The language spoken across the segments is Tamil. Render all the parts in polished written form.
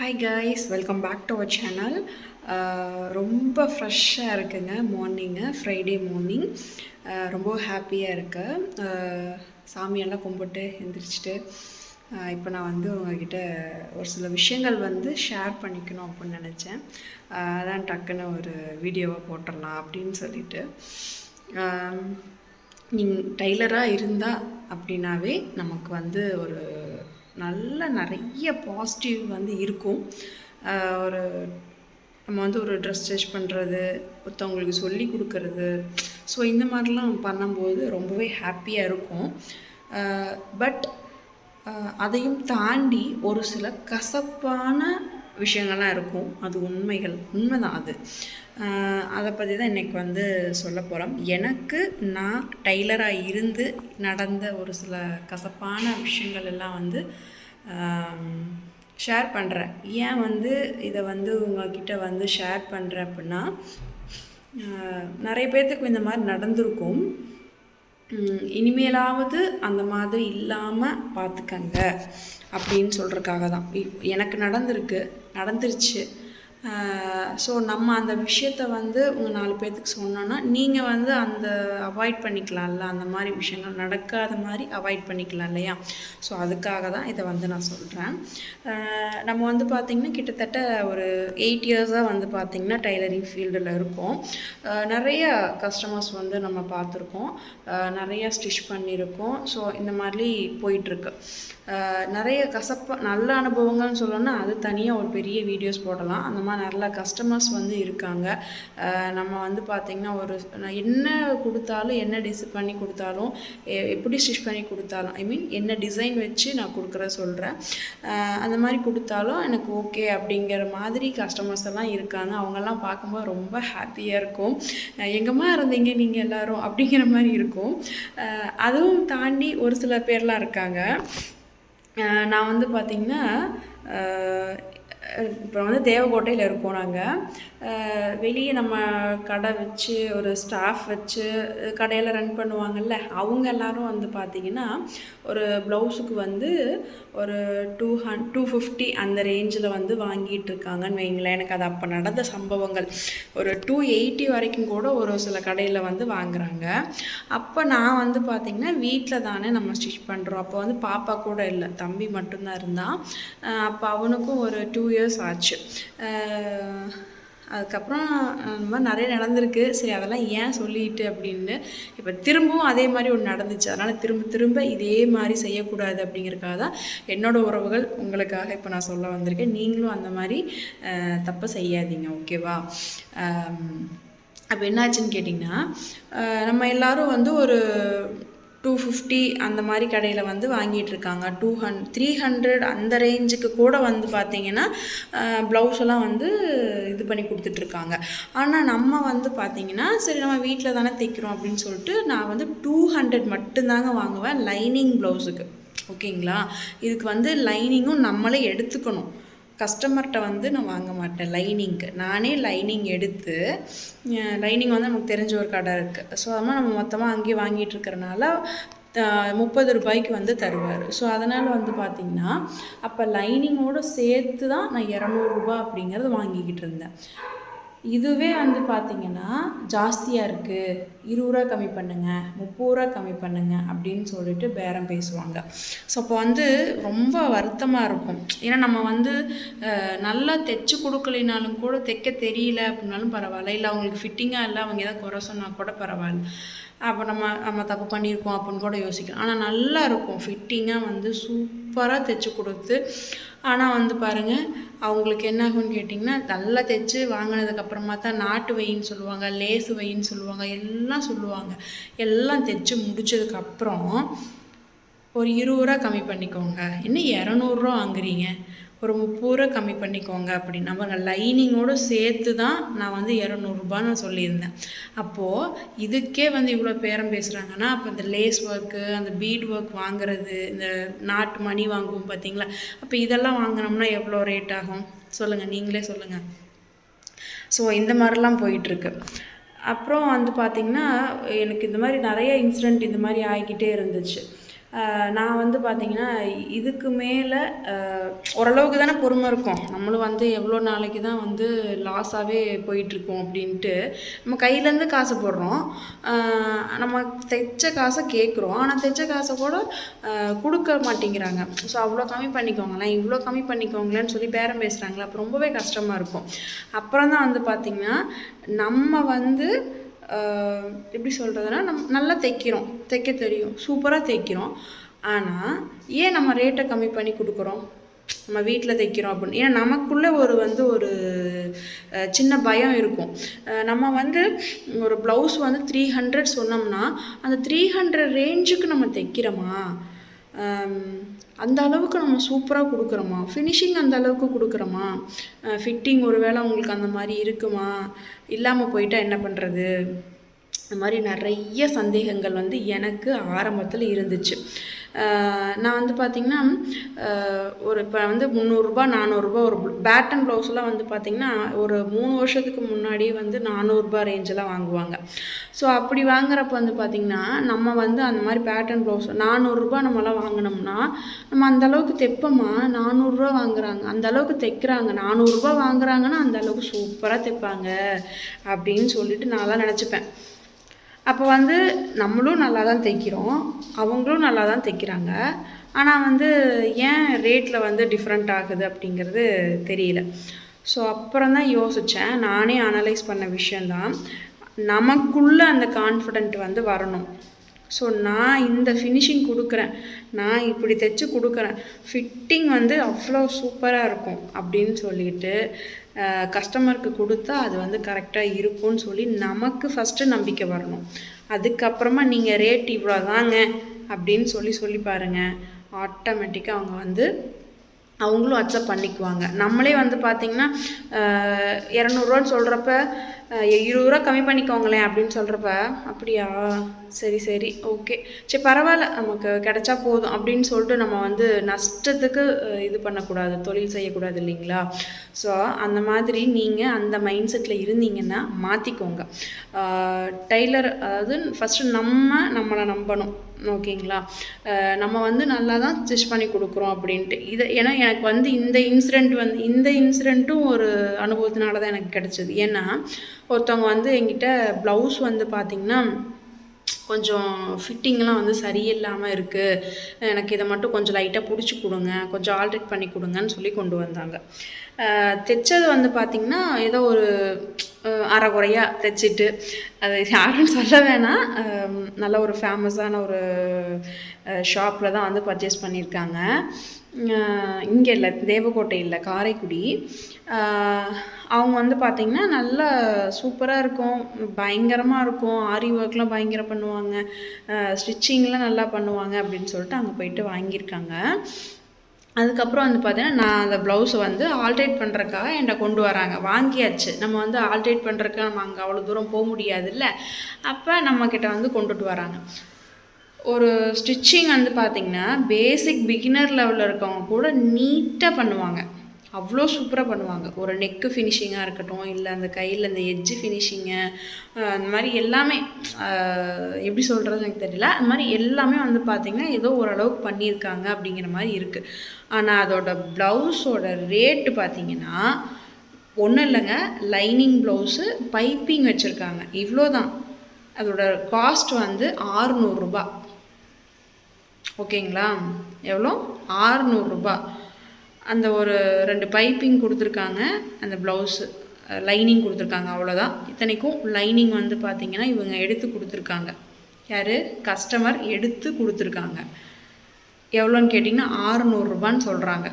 Hi guys, welcome back to our channel. ரொம்ப ஃப்ரெஷ்ஷாக இருக்குங்க. மார்னிங்கு ஃப்ரைடே மார்னிங் ரொம்ப ஹாப்பியாக இருக்கு. சாமியெல்லாம் கும்பிட்டு எந்திரிச்சிட்டு இப்போ நான் வந்து உங்கள்கிட்ட ஒரு சில விஷயங்கள் வந்து ஷேர் பண்ணிக்கணும் அப்படின்னு நினச்சேன். அதான் டக்குன்னு ஒரு வீடியோவை போட்டுடலாம் அப்படின்னு சொல்லிட்டு. நீங்கள் டெய்லராக இருந்தால் அப்படின்னாவே நமக்கு வந்து ஒரு நிறைய பாசிட்டிவ் வந்து இருக்கும். ஒரு நம்ம வந்து ஒரு ட்ரெஸ் ஸ்டிச் பண்ணுறது, ஒருத்தவங்களுக்கு சொல்லி கொடுக்கறது, ஸோ இந்த மாதிரிலாம் பண்ணும்போது ரொம்பவே ஹாப்பியாக இருக்கும். பட் அதையும் தாண்டி ஒரு சில கசப்பான விஷயங்கள்லாம் இருக்கும். அது உண்மைதான் அது. அதை பற்றி தான் இன்றைக்கி வந்து சொல்ல போகிறோம். எனக்கு நான் டெய்லராக இருந்து நடந்த ஒரு சில கசப்பான விஷயங்கள் எல்லாம் வந்து ஷேர் பண்ணுறேன். ஏன் வந்து இதை வந்து உங்கள்கிட்ட வந்து ஷேர் பண்ணுறேன் அப்படின்னா, நிறைய பேர்த்துக்கு இந்த மாதிரி நடந்திருக்கும். இனிமேலாவது அந்த மாதிரி இல்லாமல் பார்த்துக்கங்க அப்படின்னு சொல்கிறதுக்காக தான். எனக்கு நடந்துருச்சு. ஸோ நம்ம அந்த விஷயத்த வந்து உங்கள் 4 பேர்த்துக்கு சொன்னோன்னா நீங்கள் வந்து அந்த அவாய்ட் பண்ணிக்கலாம்ல, அந்த மாதிரி விஷயங்கள் நடக்காத மாதிரி அவாய்ட் பண்ணிக்கலாம் இல்லையா? ஸோ அதுக்காக தான் இதை வந்து நான் சொல்கிறேன். நம்ம வந்து பார்த்திங்கன்னா கிட்டத்தட்ட ஒரு 8 இயர்ஸாக வந்து பார்த்திங்கன்னா டெய்லரிங் ஃபீல்டில் இருக்கோம். நிறைய கஸ்டமர்ஸ் வந்து நம்ம பார்த்துருக்கோம், நிறையா ஸ்டிச் பண்ணியிருக்கோம். ஸோ இந்த மாதிரி போயிட்டுருக்கு. நிறைய நல்ல அனுபவங்கள்னு சொல்லணும்னா அது தனியாக ஒரு பெரிய வீடியோஸ் போடலாம். அந்த மாதிரி நல்ல கஸ்டமர்ஸ் வந்து இருக்காங்க. நம்ம வந்து பார்த்திங்கன்னா என்ன கொடுத்தாலும், என்ன பண்ணி கொடுத்தாலும், எப்படி ஸ்டிச் பண்ணி கொடுத்தாலும், என்ன டிசைன் வச்சு நான் சொல்கிறேன், அந்த மாதிரி கொடுத்தாலும் எனக்கு ஓகே அப்படிங்கிற மாதிரி கஸ்டமர்ஸ் எல்லாம் இருக்காங்க. அவங்கெல்லாம் பார்க்கும்போது ரொம்ப ஹாப்பியாக இருக்கும். எங்கேம்மா இருந்தீங்க நீங்கள் எல்லோரும் அப்படிங்கிற மாதிரி இருக்கும். அதுவும் தாண்டி ஒரு சில பேர்லாம் இருக்காங்க. நான் வந்து பார்த்திங்கன்னா இப்போ வந்து தேவக்கோட்டையில் இருக்கோம். நாங்கள் வெளியே நம்ம கடை வச்சு ஒரு ஸ்டாஃப் வச்சு கடையில் ரன் பண்ணுவாங்கள்ல, அவங்க எல்லோரும் வந்து பார்த்திங்கன்னா ஒரு ப்ளவுஸுக்கு வந்து ஒரு 250 அந்த ரேஞ்சில் வந்து வாங்கிட்டுருக்காங்கன்னு வைங்களேன். எனக்கு அது அப்போ நடந்த சம்பவங்கள். ஒரு 280 வரைக்கும் கூட ஒரு சில கடையில் வந்து வாங்குகிறாங்க. அப்போ நான் வந்து பார்த்திங்கன்னா வீட்டில் தானே நம்ம ஸ்டிச் பண்ணுறோம். அப்போ வந்து பாப்பா கூட இல்லை, தம்பி மட்டும்தான் இருந்தான். அப்போ அவனுக்கும் ஒரு 2 இயர்ஸ் ஆச்சு. அதுக்கப்புறம் இந்த மாதிரி நிறைய நடந்திருக்கு. சரி, அதெல்லாம் ஏன் சொல்லிட்டு அப்படின்னு இப்போ திரும்பவும் அதே மாதிரி ஒன்று நடந்துச்சு. அதனால் திரும்ப இதே மாதிரி செய்யக்கூடாது அப்படிங்கிறதுக்காக தான் என்னோடய உறவுகள் உங்களுக்காக இப்போ நான் சொல்ல வந்திருக்கேன். நீங்களும் அந்த மாதிரி தப்பை செய்யாதீங்க, ஓகேவா? அப்போ என்னாச்சுன்னு கேட்டிங்கன்னா, நம்ம எல்லோரும் வந்து ஒரு 250 அந்த மாதிரி கடையில் வந்து வாங்கிட்டுருக்காங்க. 300 அந்த ரேஞ்சுக்கு கூட வந்து பார்த்திங்கன்னா ப்ளவுஸ் எல்லாம் வந்து இது பண்ணி கொடுத்துட்ருக்காங்க. ஆனால் நம்ம வந்து பார்த்திங்கன்னா சரி நம்ம வீட்டில் தானே தைக்கிறோம் அப்படின்னு சொல்லிட்டு நான் வந்து 200 மட்டும்தாங்க வாங்குவேன் லைனிங் ப்ளவுஸுக்கு, ஓகேங்களா? இதுக்கு வந்து லைனிங்கும் நம்மளே எடுத்துக்கணும். கஸ்டமர்கிட்ட வந்து நான் வாங்க மாட்டேன். லைனிங்க்கு நானே லைனிங் எடுத்து, லைனிங் வந்து நமக்கு தெரிஞ்ச ஒரு கடை இருக்குது. ஸோ அதனால் நம்ம மொத்தமாக அங்கேயே வாங்கிட்டு இருக்கிறனால 30 ரூபாய்க்கு வந்து தருவார். ஸோ அதனால் வந்து பார்த்திங்கன்னா அப்போ லைனிங்கோடு சேர்த்து தான் நான் 200 ரூபா அப்படிங்கிறது வாங்கிக்கிட்டு இருந்தேன். இதுவே வந்து பார்த்திங்கன்னா ஜாஸ்தியாக இருக்குது, 20 ரூபா கம்மி பண்ணுங்கள், 30 ரூபா கம்மி பண்ணுங்கள் அப்படின்னு சொல்லிட்டு பேரம் பேசுவாங்க. ஸோ அப்போ வந்து ரொம்ப வருத்தமாக இருக்கும். ஏன்னா நம்ம வந்து நல்லா தைச்சி கொடுக்கலினாலும் கூட, தைக்க தெரியல அப்படின்னாலும் பரவாயில்ல, இல்லை அவங்களுக்கு ஃபிட்டிங்காக இல்லை, அவங்க எதாவது குறை சொன்னால் கூட பரவாயில்ல, அப்போ நம்ம தப்பு பண்ணியிருக்கோம் அப்படின்னு கூட யோசிக்கலாம். ஆனால் நல்லா இருக்கும், ஃபிட்டிங்காக வந்து சூப்பராக தைச்சி கொடுத்து. ஆனால் வந்து பாருங்கள், அவங்களுக்கு என்ன ஆகும்னு கேட்டிங்கன்னா, நல்லா தைச்சி வாங்கினதுக்கப்புறமா தான் நாட்டு வைன்னு சொல்லுவாங்க, லேசு வைன்னு சொல்லுவாங்க, எல்லாம் சொல்லுவாங்க. எல்லாம் தைச்சி முடித்ததுக்கப்புறம் ஒரு 20 ரூபா கம்மி பண்ணிக்கோங்க, இன்னும் 200 ரூபா வாங்குறீங்க, ஒரு 30 ரூபா கம்மி பண்ணிக்கோங்க அப்படின்னு நம்ம லைனிங்கோடு சேர்த்து தான் நான் வந்து 200 ரூபான்னு சொல்லியிருந்தேன். அப்போது இதுக்கே வந்து இவ்வளோ பேரம் பேசுகிறாங்கன்னா, அப்போ இந்த லேஸ் ஒர்க்கு, அந்த பீட் ஒர்க் வாங்குறது, இந்த நாட்டு மணி வாங்குவோம் பார்த்தீங்களா, அப்போ இதெல்லாம் வாங்கினோம்னா எவ்வளோ ரேட் ஆகும் சொல்லுங்கள், நீங்களே சொல்லுங்கள். ஸோ இந்த மாதிரிலாம் போயிட்டுருக்கு. அப்புறம் வந்து பார்த்திங்கன்னா எனக்கு இந்த மாதிரி நிறைய இன்சிடெண்ட் இந்த மாதிரி ஆகிக்கிட்டே இருந்துச்சு. நான் வந்து பார்த்திங்கன்னா இதுக்கு மேலே ஓரளவுக்கு தானே பொறுமை இருக்கும். நம்மளும் வந்து எவ்வளோ நாளைக்கு தான் வந்து லாஸாகவே போயிட்டுருக்கோம் அப்படின்ட்டு நம்ம கையிலேருந்து காசு போடுறோம். நம்ம தைச்ச காசை கேட்குறோம், ஆனால் தைச்ச காசை கூட கொடுக்க மாட்டேங்கிறாங்க. ஸோ அவ்வளோ கம்மி பண்ணிக்கோங்களேன், இவ்வளோ கம்மி பண்ணிக்கோங்களேன்னு சொல்லி பேரம் பேசுகிறாங்களே, அப்போ ரொம்பவே கஷ்டமாக இருக்கும். அப்புறம் தான் வந்து பார்த்திங்கன்னா நம்ம வந்து எப்படி சொல்கிறதுனா நல்லா தைக்கிறோம், தைக்க தெரியும், சூப்பராக தைக்கிறோம். ஆனால் ஏன் நம்ம ரேட்டை கம்மி பண்ணி கொடுக்குறோம்? நம்ம வீட்டில் தைக்கிறோம் அப்படின்னு. ஏன்னா நமக்குள்ளே ஒரு சின்ன பயம் இருக்கும். நம்ம வந்து ஒரு ப்ளவுஸ் வந்து 300 சொன்னோம்னா அந்த 300 ரேஞ்சுக்கு நம்ம தைக்கிறோமா, அந்த அளவுக்கு நம்ம சூப்பராக கொடுக்குறோமா, ஃபினிஷிங் அந்த அளவுக்கு கொடுக்குறோமா, ஃபிட்டிங் ஒரு வேளை உங்களுக்கு அந்த மாதிரி இருக்குமா, இல்லாமல் போயிட்டால் என்ன பண்ணுறது, இந்த மாதிரி நிறைய சந்தேகங்கள் வந்து எனக்கு ஆரம்பத்தில் இருந்துச்சு. நான் வந்து பார்த்திங்கன்னா இப்போ வந்து 300 400 ஒரு பேட்டன் ப்ளவுஸ்லாம் வந்து பார்த்திங்கன்னா ஒரு 3 வருஷத்துக்கு முன்னாடியே வந்து 400 ரேஞ்செலாம் வாங்குவாங்க. ஸோ அப்படி வாங்குறப்ப வந்து பார்த்திங்கன்னா நம்ம வந்து அந்த மாதிரி பேட்டன் ப்ளவுஸ் 400 நம்மலாம் வாங்கினோம்னா நம்ம அந்தளவுக்கு தைப்போமா, 400 வாங்குறாங்க, அந்தளவுக்கு தைக்கிறாங்க, 400 வாங்குறாங்கன்னா அந்தளவுக்கு சூப்பராக தைப்பாங்க அப்படின்னு சொல்லிட்டு நான்லாம் நினச்சிப்பேன். அப்போ வந்து நம்மளும் நல்லா தான் தைக்கிறோம், அவங்களும் நல்லா தான் தைக்கிறாங்க. ஆனால் வந்து ஏன் ரேட்டில் வந்து டிஃப்ரெண்ட் ஆகுது அப்படிங்கிறது தெரியல. ஸோ அப்புறம் தான் யோசித்தேன், நானே அனலைஸ் பண்ண விஷயந்தான். நமக்குள்ளே அந்த கான்ஃபிடென்ட் வந்து வரணும். ஸோ நான் இந்த ஃபினிஷிங் கொடுக்குறேன், நான் இப்படி தைச்சி கொடுக்குறேன், ஃபிட்டிங் வந்து அவ்வளோ சூப்பராக இருக்கும் அப்படின்னு சொல்லிட்டு கஸ்டமருக்கு கொடுத்தா அது வந்து கரெக்டாக இருக்கும்னு சொல்லி நமக்கு ஃபஸ்ட்டு நம்பிக்கை வரணும். அதுக்கப்புறமா நீங்கள் ரேட் இவ்வளோ தாங்க அப்படின்னு சொல்லி பாருங்கள், ஆட்டோமேட்டிக்காக அவங்க வந்து அவங்களும் அக்செப்ட் பண்ணிக்குவாங்க. நம்மளே வந்து பார்த்திங்கன்னா 200 சொல்கிறப்ப 20 கம்மி பண்ணிக்கோங்களேன் அப்படின்னு சொல்கிறப்ப, அப்படியா, சரி ஓகே, சரி பரவாயில்ல, நமக்கு கிடைச்சா போதும் அப்படின்னு சொல்லிட்டு நம்ம வந்து நஷ்டத்துக்கு இது பண்ணக்கூடாது, தொழில் செய்யக்கூடாது இல்லைங்களா? ஸோ அந்த மாதிரி நீங்கள் அந்த மைண்ட் செட்டில் இருந்தீங்கன்னா மாற்றிக்கோங்க. டெய்லர் அதாவது ஃபஸ்ட்டு நம்மளை நம்பணும், ஓகேங்களா? நம்ம வந்து நல்லா தான் ஸ்டிச் பண்ணி கொடுக்குறோம் அப்படின்ட்டு. ஏன்னா எனக்கு வந்து இந்த இன்சிடெண்ட்டும் ஒரு அனுபவத்தினால தான் எனக்கு கிடச்சிது. ஏன்னா ஒருத்தவங்க வந்து என்கிட்ட ப்ளவுஸ் வந்து பார்த்திங்கன்னா கொஞ்சம் ஃபிட்டிங்லாம் வந்து சரியில்லாமல் இருக்குது, எனக்கு இதை மட்டும் கொஞ்சம் லைட்டாக பிடிச்சி கொடுங்க, கொஞ்சம் ஆல்ட்ரேட் பண்ணி கொடுங்கன்னு சொல்லி கொண்டு வந்தாங்க. தைச்சது வந்து பார்த்திங்கன்னா ஏதோ ஒரு அரைகுறையாக தைச்சிட்டு, அது யாருன்னு சொல்ல வேணாம், நல்ல ஒரு ஃபேமஸான ஒரு ஷாப்பில் தான் வந்து பர்ச்சேஸ் பண்ணியிருக்காங்க. இங்கே இல்லை, தேவக்கோட்டை இல்லை, காரைக்குடி. அவங்க வந்து பார்த்திங்கன்னா நல்லா சூப்பராக இருக்கும், பயங்கரமாக இருக்கும், ஆரி ஒர்க்லாம் பயங்கரம் பண்ணுவாங்க, ஸ்டிச்சிங்லாம் நல்லா பண்ணுவாங்க அப்படின்னு சொல்லிட்டு அங்கே போயிட்டு வாங்கியிருக்காங்க. அதுக்கப்புறம் வந்து பார்த்தீங்கன்னா நான் அந்த ப்ளவுஸை வந்து ஆல்ட்ரேட் பண்ணுறக்காக என்கிட்ட கொண்டு வராங்க. வாங்கியாச்சு, நம்ம வந்து ஆல்ட்ரேட் பண்ணுறதுக்கு நம்ம அங்கே அவ்வளோ தூரம் போக முடியாதுல்ல, அப்போ நம்மக்கிட்ட வந்து கொண்டுட்டு வராங்க. ஒரு ஸ்டிச்சிங் வந்து பார்த்திங்கன்னா பேசிக் பிகினர் லெவலில் இருக்கவங்க கூட நீட்டாக பண்ணுவாங்க, அவ்வளோ சூப்பராக பண்ணுவாங்க. ஒரு நெக்கு ஃபினிஷிங்காக இருக்கட்டும், இல்லை அந்த கையில் அந்த எட்ஜு ஃபினிஷிங்கு, அந்த மாதிரி எல்லாமே எப்படி சொல்கிறது எனக்கு தெரியல, அந்த மாதிரி எல்லாமே வந்து பார்த்திங்கன்னா ஏதோ ஓரளவுக்கு பண்ணியிருக்காங்க அப்படிங்கிற மாதிரி இருக்குது. ஆனால் அதோட ப்ளவுஸோட ரேட்டு பார்த்திங்கன்னா ஒன்றும் இல்லைங்க, லைனிங் ப்ளவுஸு பைப்பிங் வச்சுருக்காங்க, இவ்வளோ தான். அதோட காஸ்ட் வந்து 600 ரூபா, ஓகேங்களா? எவ்வளோ? 600 ரூபா. அந்த ஒரு 2 பைப்பிங் கொடுத்துருக்காங்க, அந்த ப்ளவுஸு லைனிங் கொடுத்துருக்காங்க, அவ்வளோதான். இத்தனைக்கும் லைனிங் வந்து பார்த்திங்கன்னா இவங்க எடுத்து கொடுத்துருக்காங்க. யார்? கஸ்டமர் எடுத்து கொடுத்துருக்காங்க. எவ்வளோன்னு கேட்டிங்கன்னா 600 ரூபான்னு சொல்கிறாங்க.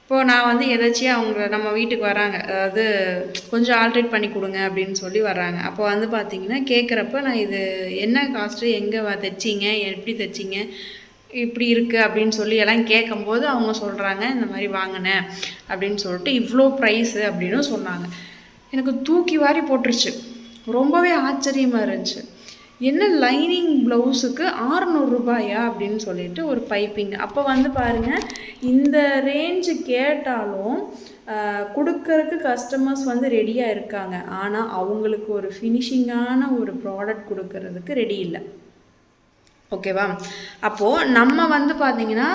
இப்போது நான் வந்து எதாச்சியாக அவங்க நம்ம வீட்டுக்கு வராங்க, அதாவது கொஞ்சம் ஆல்ட்ரேட் பண்ணி கொடுங்க அப்படின்னு சொல்லி வர்றாங்க. அப்போ வந்து பார்த்திங்கன்னா கேட்குறப்ப நான் இது என்ன காஸ்ட்டு, எங்கே தைச்சிங்க, எப்படி தைச்சிங்க, இப்படி இருக்குது அப்படின்னு சொல்லி எல்லாம் கேட்கும்போது அவங்க சொல்கிறாங்க, இந்த மாதிரி வாங்கினேன் அப்படின்னு சொல்லிட்டு இவ்வளோ ப்ரைஸு அப்படின்னு சொன்னாங்க. எனக்கு தூக்கி வாரி போட்டுருச்சு, ரொம்பவே ஆச்சரியமாக இருந்துச்சு. என்ன லைனிங் ப்ளவுஸுக்கு 600 ரூபாயா அப்படின்னு சொல்லிட்டு ஒரு பைப்பிங். அப்போ வந்து பாருங்கள், இந்த ரேஞ்சு கேட்டாலும் கொடுக்கறதுக்கு கஸ்டமர்ஸ் வந்து ரெடியாக இருக்காங்க, ஆனால் அவங்களுக்கு ஒரு ஃபினிஷிங்கான ஒரு ப்ராடக்ட் கொடுக்கறதுக்கு ரெடி இல்லை. ஓகேவா? அப்போது நம்ம வந்து பார்த்திங்கன்னா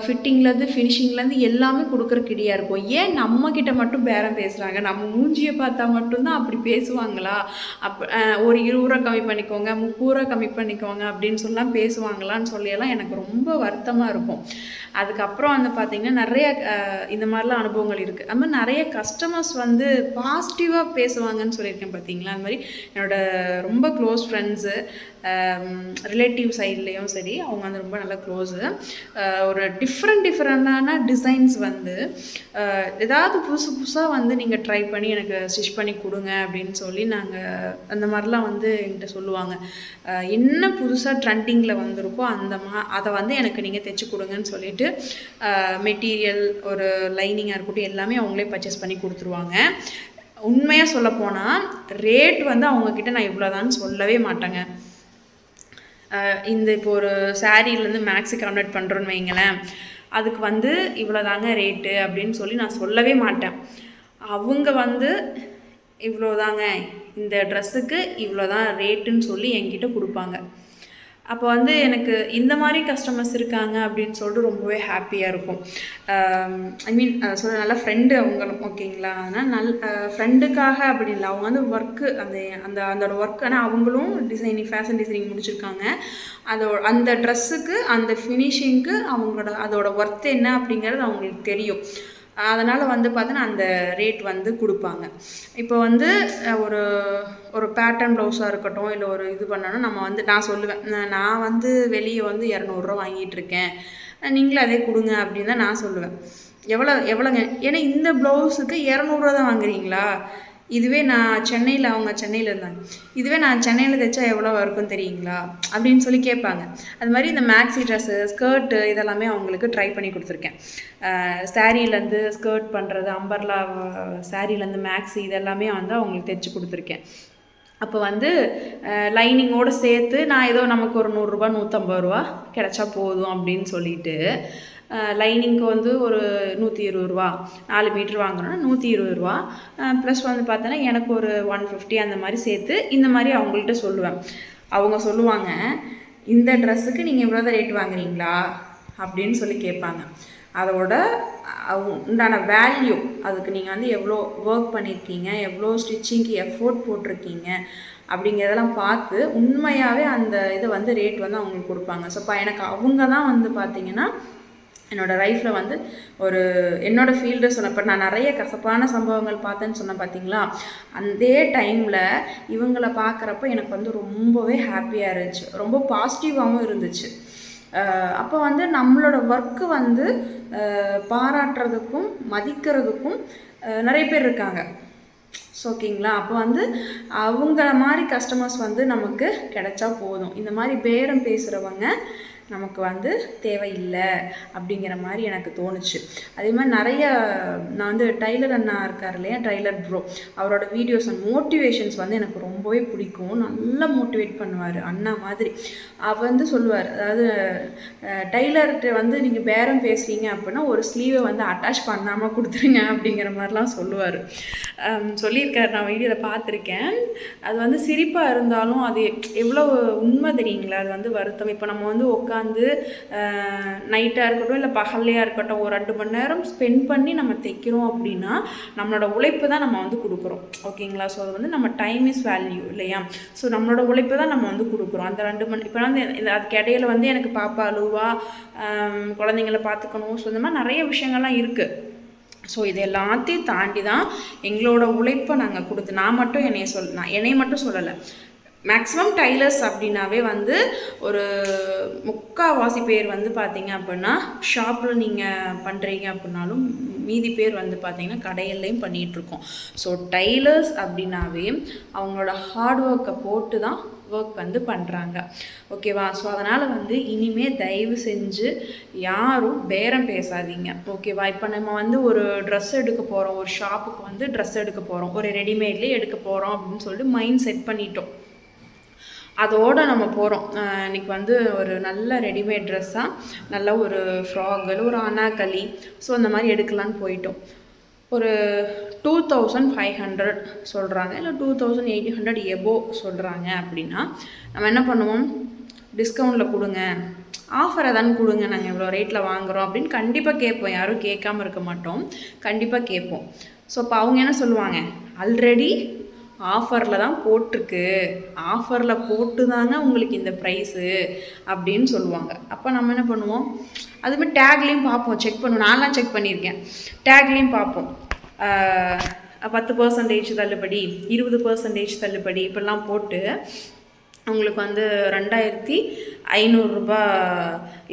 ஃபிட்டிங்லேருந்து ஃபினிஷிங்லேருந்து எல்லாமே கொடுக்குறக்கு ரெடியாக இருக்கும். ஏன் நம்மக்கிட்ட மட்டும் பேரம் பேசுகிறாங்க? நம்ம மூஞ்சியை பார்த்தா மட்டும்தான் அப்படி பேசுவாங்களா? ஒரு 20 ரூபா கம்மி பண்ணிக்கோங்க, 30 ரூபா கம்மி பண்ணிக்கோங்க அப்படின்னு சொல்லலாம் பேசுவாங்களான்னு சொல்லியெல்லாம் எனக்கு ரொம்ப வருத்தமாக இருக்கும். அதுக்கப்புறம் வந்து பார்த்திங்கன்னா நிறைய இந்த மாதிரிலாம் அனுபவங்கள் இருக்குது. அது மாதிரி நிறைய கஸ்டமர்ஸ் வந்து பாசிட்டிவாக பேசுவாங்கன்னு சொல்லியிருக்கேன் பார்த்தீங்களா? அது மாதிரி என்னோடய ரொம்ப க்ளோஸ் ஃப்ரெண்ட்ஸு, ரிலேட்டிவ் சைட்லேயும் சரி, அவங்க வந்து ரொம்ப நல்ல க்ளோஸு. ஒரு டிஃப்ரெண்ட்டான டிசைன்ஸ் வந்து ஏதாவது புதுசாக வந்து நீங்கள் ட்ரை பண்ணி எனக்கு ஸ்டிச் பண்ணி கொடுங்க அப்படின்னு சொல்லி நாங்கள் அந்த மாதிரிலாம் வந்து என்கிட்ட சொல்லுவாங்க. என்ன புதுசாக ட்ரெண்டிங்கில் வந்திருக்கோ அதை வந்து எனக்கு நீங்கள் தைச்சி கொடுங்கன்னு சொல்லிட்டு மெட்டீரியல், ஒரு லைனிங்காக இருக்கட்டும் எல்லாமே அவங்களே பர்ச்சேஸ் பண்ணி கொடுத்துருவாங்க. உண்மையாக சொல்லப்போனால் ரேட் வந்து அவங்கக்கிட்ட நான் இவ்வளோதான்னு சொல்லவே மாட்டேங்க. இப்போ ஒரு சாரீலேருந்து மேக்ஸி கன்வெர்ட் பண்ணுறோன்னு வைங்களேன், அதுக்கு வந்து இவ்வளோதாங்க ரேட்டு அப்படின்னு சொல்லி நான் சொல்லவே மாட்டேன். அவங்க வந்து இவ்வளோதாங்க, இந்த ட்ரெஸ்ஸுக்கு இவ்வளோதான் ரேட்டுன்னு சொல்லி என்கிட்ட கொடுப்பாங்க. அப்போ வந்து எனக்கு இந்த மாதிரி கஸ்டமர்ஸ் இருக்காங்க அப்படின்னு சொல்லிட்டு ரொம்பவே ஹாப்பியாக இருக்கும். ஐ மீன் சொல்ல நல்ல ஃப்ரெண்டு அவங்களும், ஓகேங்களா? அதனால் ஃப்ரெண்டுக்காக அப்படி இல்லை, அவங்க வந்து ஒர்க்கு அதோட ஒர்க். ஆனால் அவங்களும் ஃபேஷன் டிசைனிங் முடிச்சிருக்காங்க. அந்த ட்ரெஸ்ஸுக்கு அந்த ஃபினிஷிங்க்கு அதோட ஒர்த் என்ன அப்படிங்கிறது அவங்களுக்கு தெரியும். அதனால் வந்து பார்த்தீங்கன்னா அந்த ரேட் வந்து கொடுப்பாங்க. இப்போ வந்து ஒரு பேட்டர்ன் ப்ளவுஸாக இருக்கட்டும், இல்லை ஒரு இது பண்ணணும், நம்ம வந்து நான் சொல்லுவேன், நான் வந்து வெளியே வந்து 200 ரூபா வாங்கிட்டுருக்கேன், நீங்களும் அதே கொடுங்க அப்படின்னு தான் நான் சொல்லுவேன். எவ்வளோங்க? ஏன்னா இந்த ப்ளவுஸுக்கு 200 ரூபா தான் வாங்குறீங்களா? இதுவே நான் அவங்க சென்னையில் இருந்தாங்க, இதுவே நான் சென்னையில் தைச்சா எவ்வளோ இருக்குன்னு தெரியுங்களா அப்படின்னு சொல்லி கேட்பாங்க. அது மாதிரி இந்த மேக்ஸி ட்ரெஸ்ஸு, ஸ்கர்ட்டு இதெல்லாமே அவங்களுக்கு ட்ரை பண்ணி கொடுத்துருக்கேன். சாரீலேருந்து ஸ்கர்ட் பண்ணுறது, அம்பர்லா சாரீலேருந்து மேக்ஸி இதெல்லாமே வந்து அவங்களுக்கு தைச்சி கொடுத்துருக்கேன். அப்போ வந்து லைனிங்கோடு சேர்த்து நான் ஏதோ நமக்கு ஒரு 100 ரூபா 150 ரூபா கிடச்சா போதும் அப்படின்னு சொல்லிட்டு லைனிங்க்கு வந்து ஒரு 120 ரூபா, 4 மீட்ரு வாங்குறோன்னா 120 ரூபா, ப்ளஸ் வந்து பார்த்தோன்னா எனக்கு ஒரு 150 அந்த மாதிரி சேர்த்து இந்த மாதிரி அவங்கள்ட்ட சொல்லுவேன். அவங்க சொல்லுவாங்க, இந்த ட்ரெஸ்ஸுக்கு நீங்கள் இவ்வளோ தான் ரேட் வாங்குறீங்களா அப்படின்னு சொல்லி கேட்பாங்க. அதோட உண்டான வேல்யூ, அதுக்கு நீங்கள் வந்து எவ்வளோ ஒர்க் பண்ணியிருக்கீங்க, எவ்வளோ ஸ்டிச்சிங்க்கு எஃபோர்ட் போட்டிருக்கீங்க அப்படிங்கிறதெல்லாம் பார்த்து உண்மையாகவே அந்த இதை வந்து ரேட் வந்து அவங்களுக்கு கொடுப்பாங்க. ஸோ எனக்கு அவங்க தான் வந்து பார்த்திங்கன்னா என்னோடய லைஃப்பில் வந்து என்னோடய ஃபீல்டு சொன்னப்போ நான் நிறைய கசப்பான சம்பவங்கள் பார்த்தேன்னு சொன்னேன் பார்த்தீங்களா? அந்த டைமில் இவங்களை பார்க்குறப்ப எனக்கு வந்து ரொம்பவே ஹாப்பியாக இருந்துச்சு, ரொம்ப பாசிட்டிவாகவும் இருந்துச்சு. அப்போ வந்து நம்மளோட ஒர்க்கு வந்து பாராட்டுறதுக்கும் மதிக்கிறதுக்கும் நிறைய பேர் இருக்காங்க. ஸோ ஓகேங்களா? அப்போ வந்து அவங்கள மாதிரி கஸ்டமர்ஸ் வந்து நமக்கு கிடைச்சா போதும். இந்த மாதிரி பேரம் பேசுகிறவங்க நமக்கு வந்து தேவையில்லை அப்படிங்கிற மாதிரி எனக்கு தோணுச்சு. அதே மாதிரி நிறைய நான் வந்து டைலர் அண்ணா இருக்கார் இல்லையா, டைலர் ப்ரோ, அவரோட வீடியோஸ் அண்ட் மோட்டிவேஷன்ஸ் வந்து எனக்கு ரொம்பவே பிடிக்கும். நல்லா மோட்டிவேட் பண்ணுவார் அண்ணா மாதிரி. அவர் வந்து சொல்லுவார், அதாவது டைலர்கிட்ட வந்து நீங்கள் பேரம் பேசுகிறீங்க அப்படின்னா ஒரு ஸ்லீவை வந்து அட்டாச் பண்ணாமல் கொடுத்துருங்க அப்படிங்கிற மாதிரிலாம் சொல்லுவார். சொல்லியிருக்கார், நான் வீடியோவில் பார்த்துருக்கேன். அது வந்து சிரிப்பாக இருந்தாலும் அது எவ்வளோ உண்மை தெரியுங்களா? அது வந்து வருத்தம். இப்போ நம்ம வந்து உட்காந்து நைட்டாக இருக்கட்டும் இல்லை பகல்லையாக இருக்கட்டும் ஒரு 2 மணி நேரம் ஸ்பெண்ட் பண்ணி நம்ம தைக்கிறோம் அப்படின்னா நம்மளோட உழைப்பு தான் நம்ம வந்து கொடுக்குறோம், ஓகேங்களா? ஸோ அது வந்து நம்ம டைம் இஸ் வேல்யூ இல்லையா? ஸோ நம்மளோட உழைப்பு தான் நம்ம வந்து கொடுக்குறோம். அந்த 2 மணி இப்போ வந்து அதுக்கு இடையில வந்து எனக்கு பாப்பா அழுவா, குழந்தைங்கள பார்த்துக்கணும், ஸோ இந்த மாதிரி நிறைய விஷயங்கள்லாம் இருக்குது. ஸோ இது எல்லாத்தையும் தாண்டி தான் எங்களோட உழைப்பை நாங்கள் கொடுத்து, நான் என்னை மட்டும் சொல்லலை, மேக்ஸிமம் டைலர்ஸ் அப்படின்னாவே வந்து ஒரு 3/4 பேர் வந்து பார்த்திங்க அப்படின்னா ஷாப்பில் நீங்கள் பண்ணுறீங்க அப்படின்னாலும் மீதி பேர் வந்து பார்த்திங்கன்னா கடையிலையும் பண்ணிகிட்ருக்கோம். ஸோ டைலர்ஸ் அப்படின்னாவே அவங்களோட ஹார்ட் ஒர்க்கை போட்டு தான் ஒர்க் வந்து பண்ணுறாங்க, ஓகேவா? ஸோ அதனால் வந்து இனிமேல் தயவு செஞ்சு யாரும் பேரம் பேசாதீங்க, ஓகேவா? இப்போ நம்ம வந்து ஒரு ட்ரெஸ் எடுக்க போகிறோம், ஒரு ஷாப்புக்கு வந்து ட்ரெஸ் எடுக்க போகிறோம், ஒரு ரெடிமேட்லேயே எடுக்க போகிறோம் அப்படின்னு சொல்லிட்டு மைண்ட் செட் பண்ணிட்டோம். அதோடு நம்ம போகிறோம். இன்றைக்கி வந்து ஒரு நல்ல ரெடிமேட் ட்ரெஸ்ஸாக நல்ல ஒரு ஃப்ராக், ஒரு அனாக்கலி, ஸோ அந்த மாதிரி எடுக்கலான்னு போயிட்டோம். ஒரு 2500 சொல்கிறாங்க, இல்லை 2800 எபோ சொல்கிறாங்க அப்படின்னா நம்ம என்ன பண்ணுவோம்? டிஸ்கவுண்ட்டில் கொடுங்க, ஆஃபரை தானே கொடுங்க, நாங்கள் இவ்வளோ ரேட்டில் வாங்குகிறோம் அப்படின்னு கண்டிப்பாக கேட்போம். யாரும் கேட்காம இருக்க மாட்டோம், கண்டிப்பாக கேட்போம். ஸோ அப்போ அவங்க என்ன சொல்லுவாங்க, ஆல்ரெடி ஆஃபரில் தான் போட்டிருக்கு, ஆஃபரில் போட்டு தாங்க உங்களுக்கு இந்த ப்ரைஸு அப்படின்னு சொல்லுவாங்க. அப்போ நம்ம என்ன பண்ணுவோம், அதுமாதிரி டேக்லேயும் பார்ப்போம், செக் பண்ணுவோம். நான்லாம் செக் பண்ணியிருக்கேன். டேக்லேயும் பார்ப்போம், 10% தள்ளுபடி, 20% தள்ளுபடி இப்படிலாம் போட்டு உங்களுக்கு வந்து 2500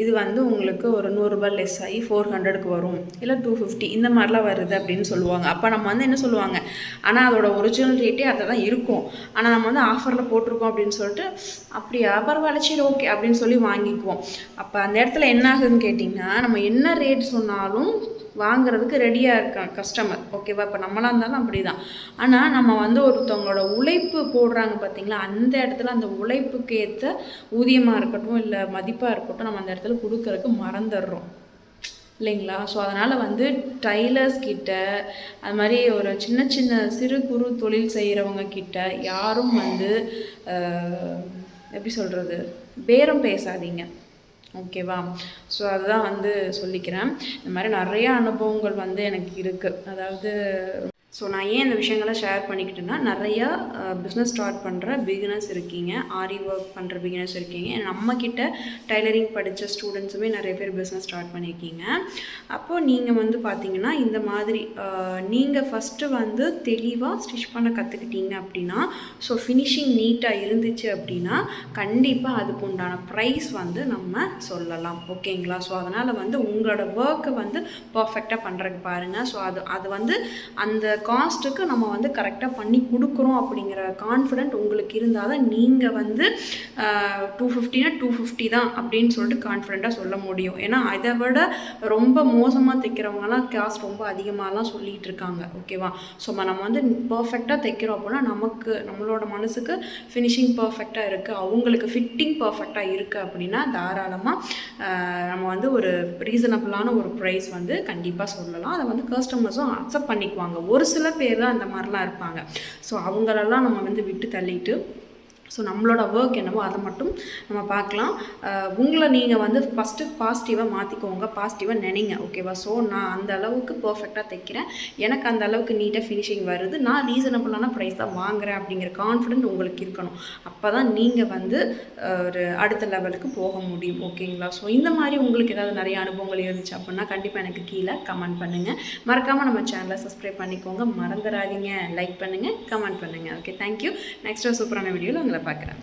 இது வந்து உங்களுக்கு ஒரு 100 லெஸ் ஆகி 400க்கு வரும், இல்லை 250 இந்த மாதிரிலாம் வருது அப்படின்னு சொல்லுவாங்க. அப்போ நம்ம வந்து என்ன சொல்லுவாங்க, ஆனால் அதோட ஒரிஜினல் ரேட்டே அதை தான் இருக்கும், ஆனால் நம்ம வந்து ஆஃபரில் போட்டிருக்கோம் அப்படின்னு சொல்லிட்டு, அப்படியா பரவாயில்ல சரி ஓகே அப்படின்னு சொல்லி வாங்கிக்குவோம். அப்போ அந்த இடத்துல என்ன ஆகுதுன்னு கேட்டிங்கன்னா, நம்ம என்ன ரேட் சொன்னாலும் வாங்குறதுக்கு ரெடியாக இருக்கான் கஸ்டமர், ஓகேவா. இப்போ நம்மளாக இருந்தாலும் அப்படி தான். ஆனால் நம்ம வந்து ஒருத்தவங்களோட உழைப்பு போடுறாங்க பார்த்தீங்களா, அந்த இடத்துல அந்த உழைப்புக்கு ஏற்ற ஊதியமாக இருக்கட்டும் இல்லை மதிப்பாக இருக்கட்டும் நம்ம அந்த இடத்துல கொடுக்கறதுக்கு மறந்துடுறோம் இல்லைங்களா. ஸோ அதனால் வந்து டைலர்ஸ் கிட்ட, அது மாதிரி ஒரு சின்ன சின்ன சிறு குறு தொழில் செய்கிறவங்க கிட்ட யாரும் வந்து எப்படி சொல்கிறது, பேரம் பேசாதீங்க, ஓகேவா. ஸோ அதுதான் வந்து சொல்லிக்கிறேன். இந்த மாதிரி நிறைய அனுபவங்கள் வந்து எனக்கு இருக்குது. அதாவது ஸோ நான் ஏன் இந்த விஷயங்களை ஷேர் பண்ணிக்கிட்டேன்னா, நிறையா பிஸ்னஸ் ஸ்டார்ட் பண்ணுற பிகினர்ஸ் இருக்கீங்க, ஆரி ஒர்க் பண்ணுற பிகினர்ஸ் இருக்கீங்க, நம்மக்கிட்ட டைலரிங் படித்த ஸ்டூடெண்ட்ஸுமே நிறைய பேர் பிஸ்னஸ் ஸ்டார்ட் பண்ணியிருக்கீங்க. அப்போது நீங்கள் வந்து பார்த்தீங்கன்னா இந்த மாதிரி நீங்கள் ஃபஸ்ட்டு வந்து தெளிவாக ஸ்டிச் பண்ண கற்றுக்கிட்டீங்க அப்படின்னா, ஸோ ஃபினிஷிங் நீட்டாக இருந்துச்சு அப்படின்னா கண்டிப்பாக அதுக்கு உண்டான ப்ரைஸ் வந்து நம்ம சொல்லலாம், ஓகேங்களா. ஸோ அதனால் வந்து உங்களோட ஒர்க்கை வந்து பர்ஃபெக்டாக பண்ணுறதுக்கு பாருங்கள். ஸோ அது வந்து அந்த காஸ்ட்டுக்கு நம்ம வந்து கரெக்டாக பண்ணி கொடுக்குறோம் அப்படிங்கிற கான்ஃபிடென்ட் உங்களுக்கு இருந்தால் தான் நீங்கள் வந்து 250னா 250 தான் அப்படின்னு சொல்லிட்டு கான்ஃபிடெண்ட்டாக சொல்ல முடியும். ஏன்னா அதை விட ரொம்ப மோசமாக தைக்கிறவங்கலாம் காஸ்ட் ரொம்ப அதிகமாகலாம் சொல்லிகிட்டு இருக்காங்க, ஓகேவா. ஸோ நம்ம வந்து பர்ஃபெக்டாக தைக்கிறோம் அப்படின்னா நமக்கு நம்மளோட மனசுக்கு ஃபினிஷிங் பர்ஃபெக்டாக இருக்குது, அவங்களுக்கு ஃபிட்டிங் பர்ஃபெக்டாக இருக்குது அப்படின்னா தாராளமாக நம்ம வந்து ஒரு ரீசனபிளான ஒரு ப்ரைஸ் வந்து கண்டிப்பாக சொல்லலாம். அதை வந்து கஸ்டமர்ஸும் அக்செப்ட் பண்ணிக்குவாங்க. ஒரு சில பேர் தான் அந்த மாதிரிலாம் இருப்பாங்க. ஸோ அவங்களெல்லாம் நம்ம வந்து விட்டு தள்ளிட்டு ஸோ நம்மளோட ஒர்க் என்னவோ அதை மட்டும் நம்ம பார்க்கலாம். உங்களை நீங்கள் வந்து ஃபஸ்ட்டு பாசிட்டிவாக மாற்றிக்கோங்க, பாசிட்டிவாக நினைங்க, ஓகேவா. ஸோ நான் அந்த அளவுக்கு பர்ஃபெக்டாக தைக்கிறேன், எனக்கு அந்த அளவுக்கு நீட்டாக ஃபினிஷிங் வருது, நான் ரீசனபிளான ப்ரைஸ் தான் வாங்குகிறேன் அப்படிங்கிற கான்ஃபிடென்ட் உங்களுக்கு இருக்கணும். அப்போ தான் நீங்கள் வந்து ஒரு அடுத்த லெவலுக்கு போக முடியும், ஓகேங்களா. ஸோ இந்த மாதிரி உங்களுக்கு ஏதாவது நிறைய அனுபவங்கள் இருந்துச்சு அப்படின்னா கண்டிப்பாக எனக்கு கீழே கமெண்ட் பண்ணுங்கள். மறக்காமல் நம்ம சேனலை சப்ஸ்கிரைப் பண்ணிக்கோங்க, மறந்துடாதீங்க, லைக் பண்ணுங்கள், கமெண்ட் பண்ணுங்கள். Okay, thank you. நெக்ஸ்ட் சூப்பரான வீடியோவில் உங்களை பார்க்குறேன்.